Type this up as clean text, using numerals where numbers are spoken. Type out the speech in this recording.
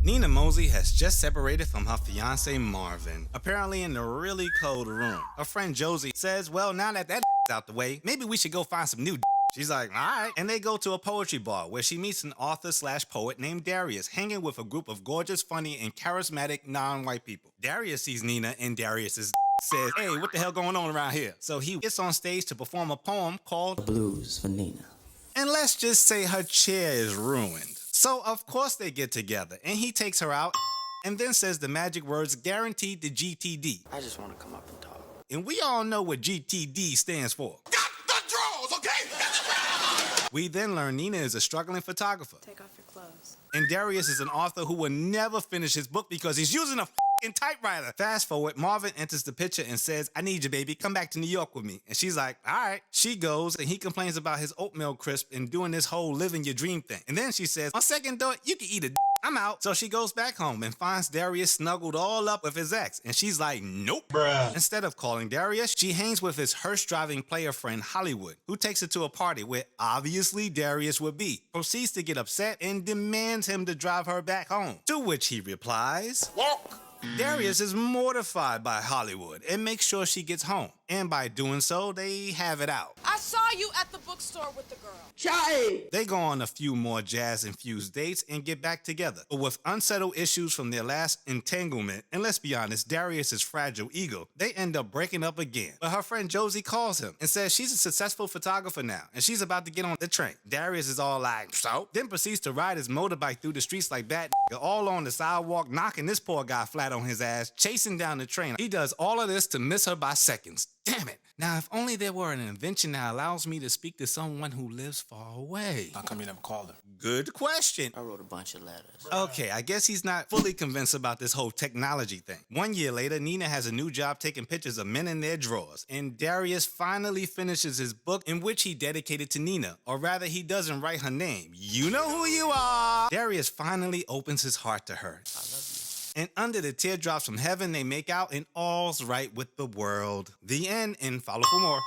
Nina Mosey has just separated from her fiance Marvin, apparently in a really cold room. Her friend Josie says, well, now that that out the way, maybe we should go find some new. She's like, all right. And they go to a poetry bar where she meets an author/poet named Darius, hanging with a group of gorgeous, funny, and charismatic non-white people. Darius sees Nina and Darius's says, hey, what the hell going on around here? So he gets on stage to perform a poem called The Blues for Nina. And let's just say her chair is ruined. So of course they get together and he takes her out and then says the magic words guaranteed to GTD. I just want to come up and talk. And we all know what GTD stands for. Got the draws, okay? We then learn Nina is a struggling photographer. Take off your clothes. And Darius is an author who will never finish his book because he's using a typewriter. Fast forward, Marvin enters the picture and says, I need you, baby. Come back to New York with me. And she's like, all right. She goes and he complains about his oatmeal crisp and doing this whole living your dream thing. And then she says, on second thought, you can eat a I'm out. So she goes back home and finds Darius snuggled all up with his ex. And she's like, nope. Bruh. Instead of calling Darius, she hangs with his hearse-driving player friend Hollywood, who takes her to a party where obviously Darius would be, proceeds to get upset and demands him to drive her back home. To which he replies, Walk. Darius is mortified by Hollywood and makes sure she gets home. And by doing so, they have it out. I saw you at the bookstore with the girl. Shy! They go on a few more jazz-infused dates and get back together. But with unsettled issues from their last entanglement, and let's be honest, Darius' fragile ego, they end up breaking up again. But her friend Josie calls him and says she's a successful photographer now, and she's about to get on the train. Darius is all like, so? Then proceeds to ride his motorbike through the streets like bad all on the sidewalk, knocking this poor guy flat on his ass, chasing down the train. He does all of this to miss her by seconds. Damn it. Now, if only there were an invention that allows me to speak to someone who lives far away. How come you never called her? Good question. I wrote a bunch of letters. Okay, I guess he's not fully convinced about this whole technology thing. 1 year later, Nina has a new job taking pictures of men in their drawers, and Darius finally finishes his book in which he dedicated to Nina, or rather he doesn't write her name. You know who you are! Darius finally opens his heart to her. I love you. And under the teardrops from heaven, they make out and all's right with the world. The end, and follow for more.